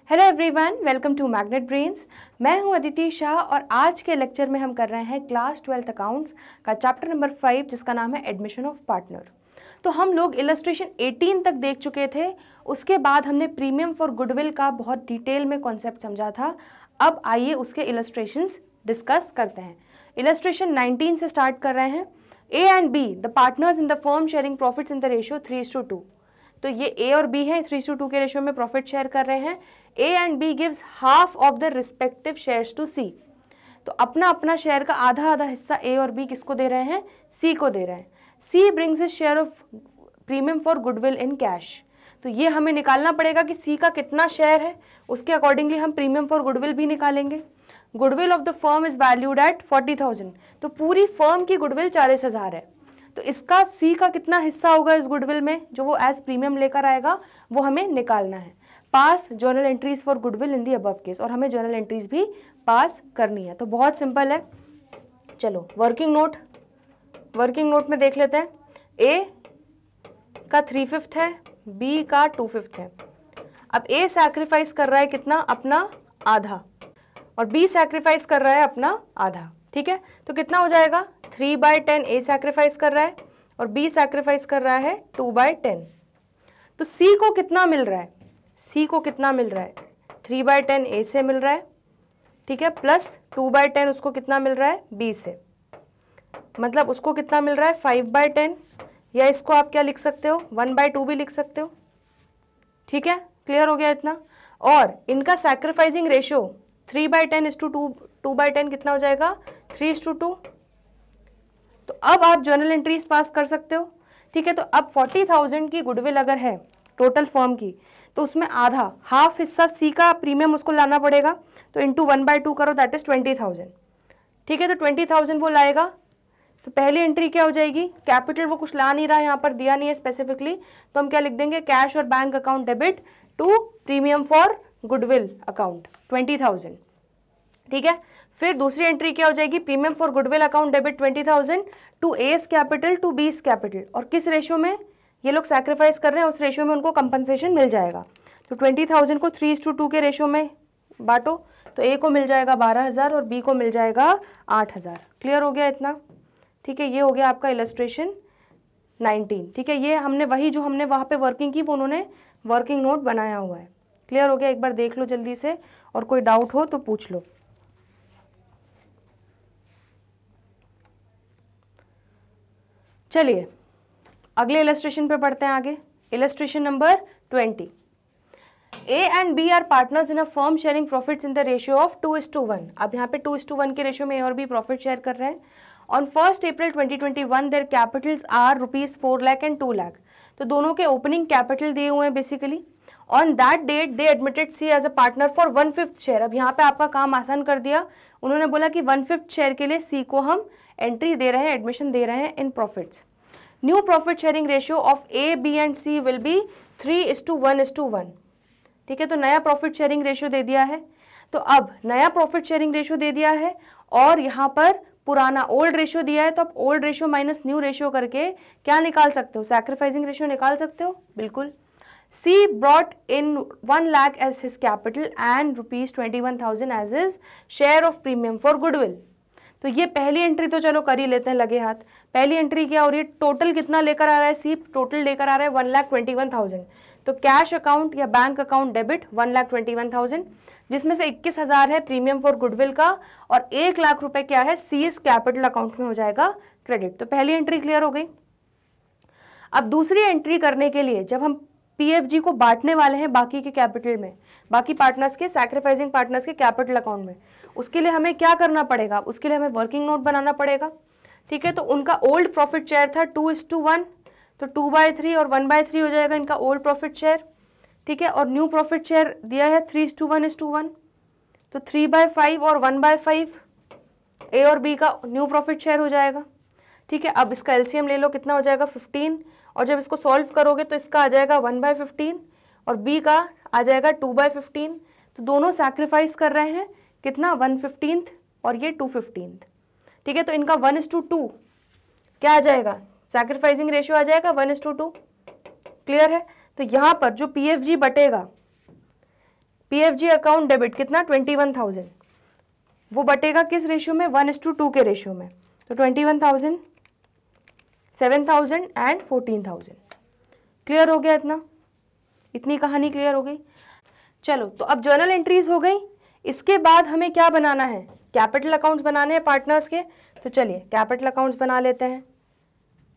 Hello everyone, welcome to magnet brains. मैं हूं अदिति शाह और आज के लेक्चर में हम कर रहे हैं क्लास 12th अकाउंट्स का चैप्टर नंबर 5 जिसका नाम है एडमिशन ऑफ पार्टनर। तो हम लोग इलस्ट्रेशन 18 तक देख चुके थे। उसके बाद हमने प्रीमियम फॉर गुडविल का बहुत डिटेल में कॉन्सेप्ट समझा था। अब आइए उसके इलस्ट्रेशंस डिस्कस करते हैं। इलस्ट्रेशन 19 से स्टार्ट कर रहे हैं। A and be the partners in the firm sharing profits in the ratio 3:2। तो ये ए और बी है, 3:2 के रेशियो में प्रॉफिट शेयर कर रहे हैं। A and B gives half of the respective shares to C. तो अपना अपना शेयर का आधा आधा हिस्सा ए और बी किसको दे रहे हैं? सी को दे रहे हैं। C brings his share of premium for goodwill in cash. तो ये हमें निकालना पड़ेगा कि सी का कितना शेयर है, उसके अकॉर्डिंगली हम प्रीमियम फॉर गुडविल भी निकालेंगे। Goodwill of the firm is valued at 40,000। तो पूरी फर्म की गुडविल 40,000 है। तो इसका सी का कितना हिस्सा होगा इस गुडविल में जो वो एज प्रीमियम लेकर आएगा, वो हमें निकालना है। पास journal entries for goodwill in the above case, और हमें जर्नल एंट्रीज भी पास करनी है। तो बहुत सिंपल है। चलो वर्किंग नोट में देख लेते हैं। ए का 3/5 है, बी का 2/5 है। अब ए सैक्रिफाइस कर रहा है कितना? अपना आधा, और बी सैक्रिफाइस कर रहा है अपना आधा। ठीक है, तो कितना हो जाएगा? 3/10 ए सैक्रिफाइस कर रहा है और बी सैक्रिफाइस कर रहा है 2/10। तो सी को कितना मिल रहा है? सी को कितना मिल रहा है? 3/10 ए से मिल रहा है, ठीक है, प्लस 2/10 उसको कितना मिल रहा है? बी से। मतलब उसको कितना मिल रहा है? 5/10, या इसको आप क्या लिख सकते हो? 1/2 भी लिख सकते हो। ठीक है, क्लियर हो गया इतना। और इनका सैक्रिफाइसिंग रेशियो 3/10:2/10 कितना हो जाएगा? 3:2। तो अब आप जर्नल एंट्रीज पास कर सकते हो। ठीक है, तो अब 40,000 की गुडविल अगर है टोटल फर्म की, तो उसमें आधा हाफ हिस्सा सी का प्रीमियम उसको लाना पड़ेगा। तो इंटू 1/2 करो, दैट इज 20,000। ठीक है, तो 20,000 वो लाएगा। तो पहली एंट्री क्या हो जाएगी? कैपिटल वो कुछ ला नहीं रहा है, यहाँ पर दिया नहीं है स्पेसिफिकली, तो हम क्या लिख देंगे? कैश और bank account debit to premium for goodwill account 20,000। ठीक है, फिर दूसरी एंट्री क्या हो जाएगी? Premium for goodwill account debit 20,000 to A's capital to B's capital. और किस रेशियो में ये लोग सैक्रिफाइस कर रहे हैं, उस रेशियो में उनको कंपनसेशन मिल जाएगा। तो 20,000 को 3:2 के रेशियो में बांटो, तो ए को मिल जाएगा 12,000 और बी को मिल जाएगा 8,000। क्लियर हो गया इतना? ठीक है, ये हो गया आपका इलस्ट्रेशन 19। ठीक है, ये हमने वही जो हमने वहाँ पे वर्किंग की वो उन्होंने वर्किंग नोट बनाया हुआ है। क्लियर हो गया? एक बार देख लो जल्दी से, और कोई डाउट हो तो पूछ लो। चलिए अगले इलस्ट्रेशन पे पढ़ते हैं आगे। Illustration number 20। A and B are partners in a firm sharing profits in the ratio of 2:1। अब यहाँ पे 2:1 के रेशियो में ए और बी प्रॉफिट शेयर कर रहे हैं। On 1 April 2021 their capitals are ₹4 lakh and 2 lakh. तो दोनों के ओपनिंग कैपिटल दिए हुए हैं basically. On that date they admitted C as a partner for 1/5 share. अब यहाँ पे आपका काम आसान कर दिया। उन्होंने बोला कि 1/5 शेयर के लिए सी को हम एंट्री दे रहे हैं, एडमिशन दे रहे हैं in profits. New profit sharing ratio of A B and C will be 3:1:1। ठीक है, तो नया प्रॉफिट शेयरिंग रेशियो दे दिया है। तो अब नया प्रॉफिट शेयरिंग रेशियो दे दिया है और यहाँ पर पुराना ओल्ड रेशियो दिया है, तो आप old ratio minus new ratio करके क्या निकाल सकते हो? सैक्रिफाइसिंग रेशियो निकाल सकते हो, बिल्कुल। C brought in 1 lakh as his capital and ₹21,000 as his share of premium for goodwill. तो ये पहली एंट्री तो चलो कर ही लेते हैं लगे हाथ। पहली एंट्री क्या हो रही है? टोटल कितना लेकर आ रहा है सी? टोटल लेकर आ रहा है 1,21,000। तो कैश अकाउंट या बैंक अकाउंट डेबिट 1,21,000, जिसमें से 21,000 है प्रीमियम फॉर गुडविल का और 1 लाख रुपए क्या है? सी इस कैपिटल अकाउंट में हो जाएगा क्रेडिट। तो पहली एंट्री क्लियर हो गई। अब दूसरी एंट्री करने के लिए जब हम पीएफजी को बांटने वाले हैं बाकी के कैपिटल में, बाकी पार्टनर्स के, सैक्रिफाइसिंग पार्टनर्स के कैपिटल अकाउंट में, उसके लिए हमें क्या करना पड़ेगा? उसके लिए हमें वर्किंग नोट बनाना पड़ेगा। ठीक है, तो उनका ओल्ड प्रॉफिट शेयर था 2:1, तो 2/3 और 1/3 हो जाएगा इनका ओल्ड प्रॉफिट शेयर। ठीक है, और न्यू प्रॉफिट शेयर दिया है 3:1:1, तो 3/5 और 1/5 ए और बी का न्यू प्रॉफिट शेयर हो जाएगा। ठीक है, अब इसका एलसीएम ले लो, कितना हो जाएगा? 15, और जब इसको सॉल्व करोगे तो इसका आ जाएगा 1/15 और बी का आ जाएगा 2/15। तो दोनों सैक्रिफाइस कर रहे हैं कितना? 1/15 और ये 2/15। ठीक है, तो इनका 1:2 क्या आ जाएगा? सैक्रिफाइसिंग रेशियो आ जाएगा 1:2। क्लियर है? तो यहाँ पर जो पीएफजी बटेगा PFG अकाउंट डेबिट कितना 21,000, वो बटेगा किस रेशियो में 1:2 के रेशियो में, तो 21,000, 7,000 एंड 14,000। क्लियर हो गया इतना, इतनी कहानी क्लियर हो गई। चलो तो अब जर्नल एंट्रीज हो गई, इसके बाद हमें क्या बनाना है, कैपिटल अकाउंट्स बनाने हैं पार्टनर्स के। तो चलिए कैपिटल अकाउंट्स बना लेते हैं।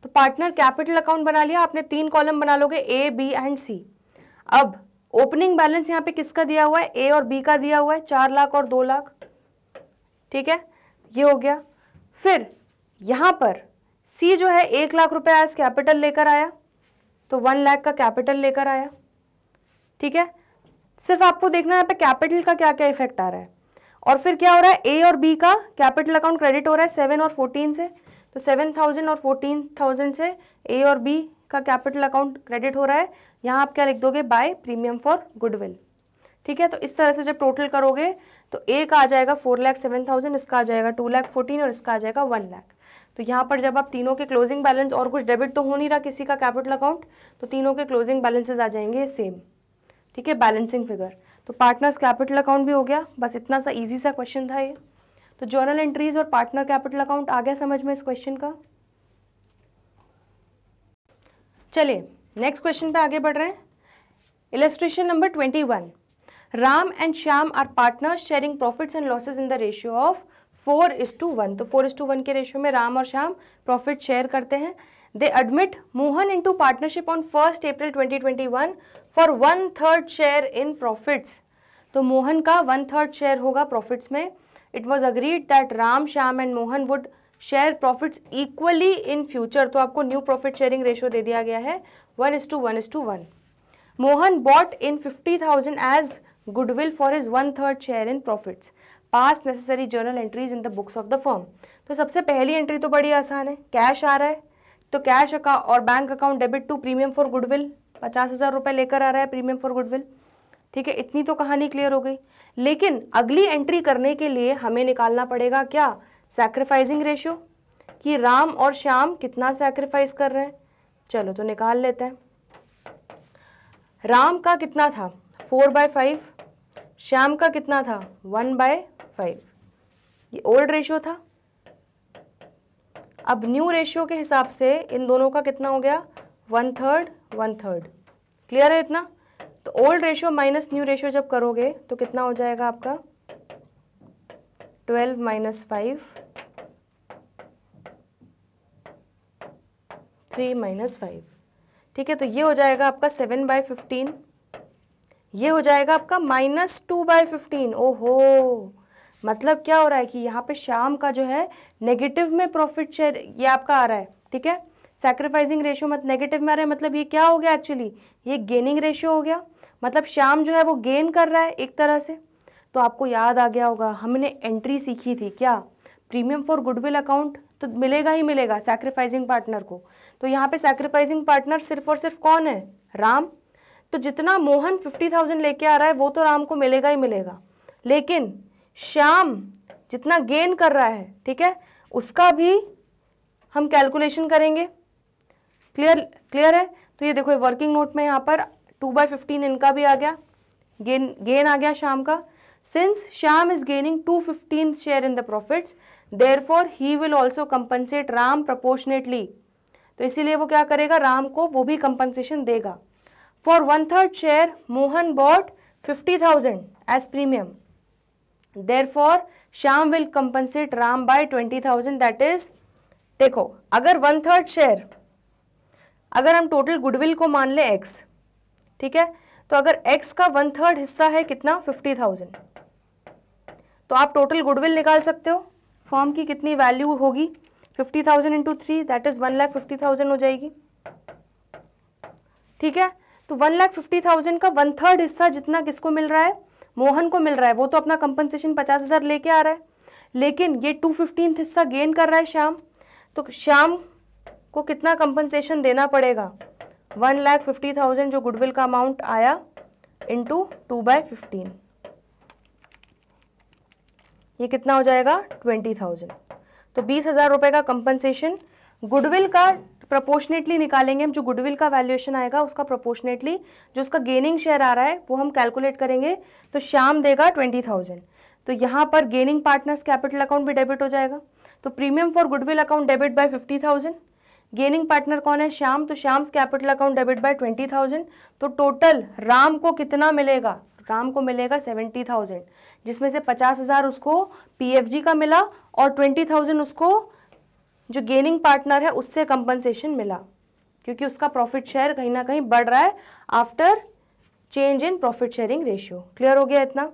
तो पार्टनर कैपिटल अकाउंट बना लिया आपने, 3 कॉलम बना लोगे A, B एंड C। अब ओपनिंग बैलेंस यहाँ पे किसका दिया हुआ है, A और B का दिया हुआ है, 4 लाख और 2 लाख, ठीक है, ये हो गया। फिर यहाँ पर C जो है 1 लाख रुपए एज कैपिटल लेकर आया, तो 1 लाख का कैपिटल लेकर आया, ठीक है। सिर्फ आपको देखना है यहाँ पे कैपिटल का क्या क्या इफेक्ट आ रहा है। और फिर क्या हो रहा है, A और B का कैपिटल अकाउंट क्रेडिट हो रहा है 7 और 14 से, तो 7,000 और 14,000 से A और B का कैपिटल अकाउंट क्रेडिट हो रहा है। यहाँ आप क्या लिख दोगे, बाय प्रीमियम फॉर गुडविल, ठीक है। तो इस तरह से जब टोटल करोगे तो A का आ जाएगा 4,07,000, इसका आ जाएगा 2,14,000 और इसका आ जाएगा 1 लाख। तो यहाँ पर जब आप तीनों के क्लोजिंग बैलेंस, और कुछ डेबिट तो हो नहीं रहा किसी का कैपिटल अकाउंट, तो तीनों के क्लोजिंग बैलेंसेज आ जाएंगे सेम, ठीक है, बैलेंसिंग फिगर। तो पार्टनर्स कैपिटल अकाउंट भी हो गया, बस इतना सा इजी सा क्वेश्चन था ये। तो जर्नल एंट्रीज और पार्टनर कैपिटल अकाउंट आ गया समझ में इस क्वेश्चन का। चलिए नेक्स्ट क्वेश्चन पे आगे बढ़ रहे हैं। Illustration number 21, Ram and Shyam are partners sharing profits and losses in the ratio of 4:1। तो 4:1 के रेशियो में राम और श्याम प्रॉफिट शेयर करते हैं। They admit Mohan into partnership on 1 April 2021 for 1/3 share in profits. तो मोहन का 1/3 शेयर होगा प्रॉफिट्स में। It was agreed that Ram, Shyam and Mohan would share profits equally in future. तो आपको न्यू प्रॉफिट शेयरिंग रेशियो दे दिया गया है 1:1:1। Mohan brought in 50,000 as goodwill for his 1/3 share in profits. Pass necessary journal entries in the books of the firm. तो सबसे पहली entry तो बड़ी आसान है, कैश आ रहा है, तो कैश अकाउंट और bank account debit to premium for goodwill, 50,000 रुपये लेकर आ रहा है प्रीमियम फॉर गुडविल, ठीक है। इतनी तो कहानी क्लियर हो गई। लेकिन अगली एंट्री करने के लिए हमें निकालना पड़ेगा क्या, सैक्रिफाइसिंग रेशियो, कि राम और श्याम कितना सैक्रिफाइस कर रहे हैं। चलो तो निकाल लेते हैं। राम का कितना था 4/5, श्याम का कितना था 1/5, ये ओल्ड रेशियो था। अब न्यू रेशियो के हिसाब से इन दोनों का कितना हो गया 1/3 1/3। क्लियर है इतना। तो old ratio minus new ratio जब करोगे तो कितना हो जाएगा आपका 12 - 5, 3 - 5, ठीक है। तो ये हो जाएगा आपका 7/15, ये हो जाएगा आपका -2/15। ओहो, मतलब क्या हो रहा है कि यहाँ पे शाम का जो है नेगेटिव में प्रॉफिट शेयर ये आपका आ रहा है, ठीक है। सैक्रिफाइसिंग रेशियो मत नेगेटिव में आ रहा है, मतलब ये क्या हो गया एक्चुअली, ये गेनिंग रेशियो हो गया। मतलब शाम जो है वो गेन कर रहा है एक तरह से। तो आपको याद आ गया होगा हमने एंट्री सीखी थी क्या, प्रीमियम फॉर गुडविल अकाउंट तो मिलेगा ही मिलेगा सैक्रिफाइसिंग पार्टनर को। तो यहाँ पे सैक्रिफाइसिंग पार्टनर सिर्फ और सिर्फ कौन है, राम। तो जितना मोहन 50,000 लेके आ रहा है वो तो राम को मिलेगा ही मिलेगा, लेकिन श्याम जितना गेन कर रहा है, ठीक है, उसका भी हम कैलकुलेशन करेंगे। क्लियर है। तो ये देखो वर्किंग नोट में यहाँ पर 2/15 इनका भी आ गया, गेन आ गया शाम का। Since Shyam is gaining 2/15 share in the profits, therefore he will also compensate Ram proportionately. तो इसीलिए वो क्या करेगा, राम को वो भी कंपनसेशन देगा। For 1/3 share Mohan brought 50,000 as premium, therefore Shyam will compensate Ram by 20,000। That is, देखो अगर 1/3 शेयर, अगर हम टोटल गुडविल को मान ले x, ठीक है, तो अगर x का 1/3 हिस्सा है कितना 50,000, तो आप टोटल गुडविल निकाल सकते हो फर्म की कितनी वैल्यू होगी, 50,000 इंटू 3 दैट इज 1,50,000 हो जाएगी, ठीक है। तो 1,50,000 का 1/3 हिस्सा जितना किसको मिल रहा है, मोहन को मिल रहा है। वो तो अपना कंपनसेशन 50,000 लेके आ रहा है, लेकिन ये 2/15 हिस्सा गेन कर रहा है श्याम। तो श्याम को कितना कंपनसेशन देना पड़ेगा, 1,50,000 जो गुडविल का अमाउंट आया इंटू 2/15, ये कितना हो जाएगा 20,000। तो 20,000 रुपए का कंपनसेशन गुडविल का प्रोपोर्शनेटली निकालेंगे हम, जो गुडविल का वैल्यूएशन आएगा उसका प्रोपोर्शनेटली जो उसका गेनिंग शेयर आ रहा है वो हम कैलकुलेट करेंगे। तो श्याम देगा 20,000, तो यहाँ पर गेनिंग पार्टनर्स कैपिटल अकाउंट भी डेबिट हो जाएगा। तो premium for goodwill account debit bye 50,000, gaining partner कौन है, श्याम, तो Shyam's capital account debit bye 20,000। तो टोटल राम को कितना मिलेगा, राम को मिलेगा 70,000, जिसमें से 50,000 उसको पीएफजी का मिला और 20,000 उसको जो गेनिंग पार्टनर है उससे कंपनसेशन मिला, क्योंकि उसका प्रॉफिट शेयर कहीं ना कहीं बढ़ रहा है after change in profit sharing ratio. Clear हो गया इतना?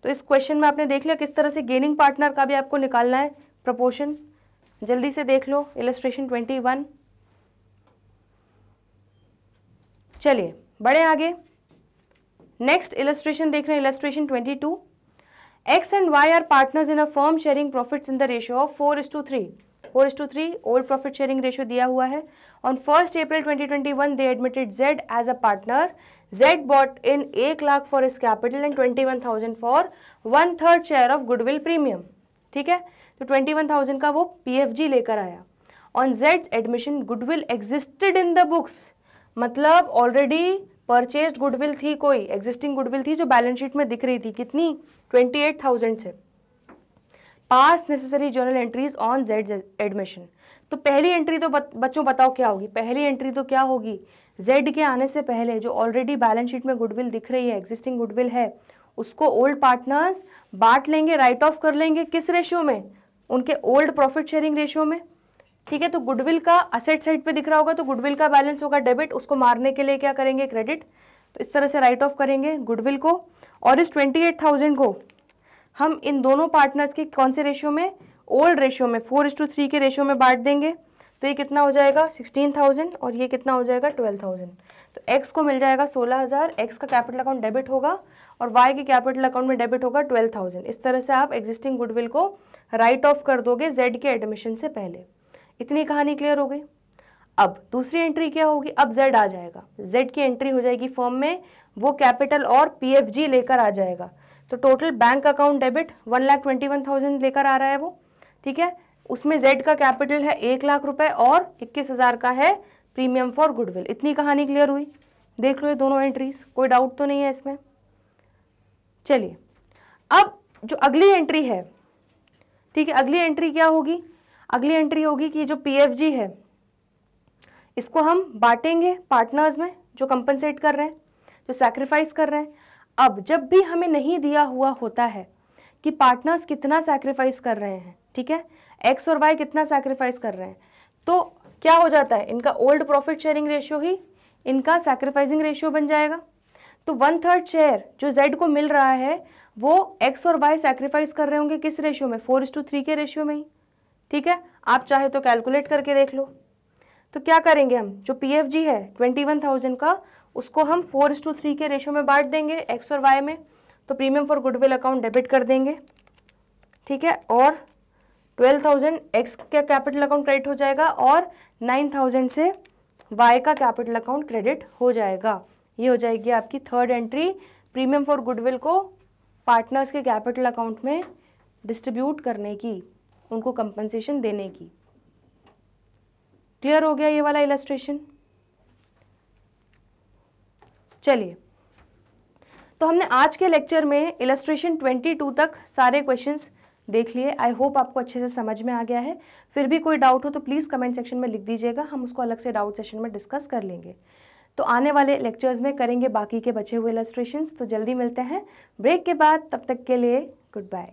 तो इस क्वेश्चन में आपने देख लिया किस तरह से गेनिंग पार्टनर का भी आपको निकालना है प्रपोर्शन। जल्दी से देख लो इलस्ट्रेशन 21। चलिए बढ़े आगे, नेक्स्ट इलस्ट्रेशन देख रहे हैं, illustration 22। X and Y are partners in a firm sharing profits in the ratio of 4:3। 4:3 old profit sharing ratio दिया हुआ है। On 1 April 2021 they admitted Z as a partner. Z brought in 1 lakh for his capital and 21,000 for 1/3 share of goodwill premium. ठीक है, तो 21,000 का वो PFG लेकर आया। ऑन जेड्स admission goodwill existed in the books, मतलब ऑलरेडी परचेज्ड गुडविल थी, कोई एग्जिस्टिंग गुडविल थी जो बैलेंस शीट में दिख रही थी, कितनी, 28,000 से। पास नेसेसरी जर्नल एंट्रीज ऑन जेड्स एडमिशन, तो पहली एंट्री तो बच्चों बताओ क्या होगी, पहली एंट्री तो क्या होगी, जेड के आने से पहले जो ऑलरेडी बैलेंस शीट में गुडविल दिख रही है, एग्जिस्टिंग गुडविल है, उसको ओल्ड पार्टनर्स बांट लेंगे, राइट ऑफ कर लेंगे, किस रेशियो में, उनके ओल्ड प्रॉफिट शेयरिंग रेशियो में। ठीक है, तो गुडविल का असेट साइड पे दिख रहा होगा तो गुडविल का बैलेंस होगा डेबिट, उसको मारने के लिए क्या करेंगे, क्रेडिट। तो इस तरह से राइट ऑफ करेंगे गुडविल को, और इस 28,000 को हम इन दोनों पार्टनर्स के कौन से रेशियो में, ओल्ड रेशियो में 4:3 के रेशियो में बांट देंगे। तो ये कितना हो जाएगा 16,000 और ये कितना हो जाएगा 12,000। तो एक्स को मिल जाएगा 16,000, एक्स का कैपिटल अकाउंट डेबिट होगा और वाई के कैपिटल अकाउंट में डेबिट होगा 12,000। इस तरह से आप एग्जिस्टिंग गुडविल को राइट ऑफ कर दोगे जेड के एडमिशन से पहले। इतनी कहानी क्लियर हो गई। अब दूसरी एंट्री क्या होगी, अब जेड आ जाएगा, जेड की एंट्री हो जाएगी फर्म में, वो कैपिटल और पीएफजी लेकर आ जाएगा। तो टोटल बैंक अकाउंट डेबिट 1,21,000 लेकर आ रहा है वो। ठीक है, उसमें जेड का कैपिटल है 1 लाख रुपए और 21,000 का है प्रीमियम फॉर गुडविल। इतनी कहानी क्लियर हुई? देख लो ये दोनों एंट्रीज, कोई डाउट तो नहीं है इसमें। चलिए अब जो अगली एंट्री है, ठीक है, अगली एंट्री क्या होगी, अगली एंट्री होगी कि जो पीएफजी है इसको हम बांटेंगे पार्टनर्स में जो कंपनसेट कर रहे हैं, जो सैक्रिफाइस कर रहे हैं। अब जब भी हमें नहीं दिया हुआ होता है कि पार्टनर्स कितना सैक्रिफाइस कर रहे हैं, ठीक है, एक्स और वाई कितना सैक्रिफाइस कर रहे हैं, तो क्या हो जाता है, इनका ओल्ड प्रॉफिट शेयरिंग रेशियो ही इनका सैक्रिफाइसिंग रेशियो बन जाएगा। तो 1/3 शेयर जो जेड को मिल रहा है वो एक्स और वाई सैक्रिफाइस कर रहे होंगे किस रेशियो में, 4:3 के रेशियो में ही। ठीक है, आप चाहे तो कैलकुलेट करके देख लो। तो क्या करेंगे हम, जो पीएफजी है 21,000 का, उसको हम 4:3 के रेशियो में बांट देंगे एक्स और वाई में। तो premium for goodwill account debit कर देंगे। ठीक है, और 12,000 एक्स का कैपिटल अकाउंट क्रेडिट हो जाएगा और 9,000 से वाई का कैपिटल अकाउंट क्रेडिट हो जाएगा। ये हो जाएगी आपकी third entry, premium for goodwill को पार्टनर्स के कैपिटल अकाउंट में डिस्ट्रीब्यूट करने की, उनको कंपनसेशन देने की। क्लियर हो गया ये वाला इलस्ट्रेशन? चलिए, तो हमने आज के लेक्चर में इलस्ट्रेशन 22 तक सारे क्वेश्चंस देख लिए। आई होप आपको अच्छे से समझ में आ गया है। फिर भी कोई डाउट हो तो प्लीज़ कमेंट सेक्शन में लिख दीजिएगा, हम उसको अलग से डाउट सेशन में डिस्कस कर लेंगे। तो आने वाले लेक्चर्स में करेंगे बाकी के बचे हुए इलस्ट्रेशंस। तो जल्दी मिलते हैं ब्रेक के बाद, तब तक के लिए गुड बाय।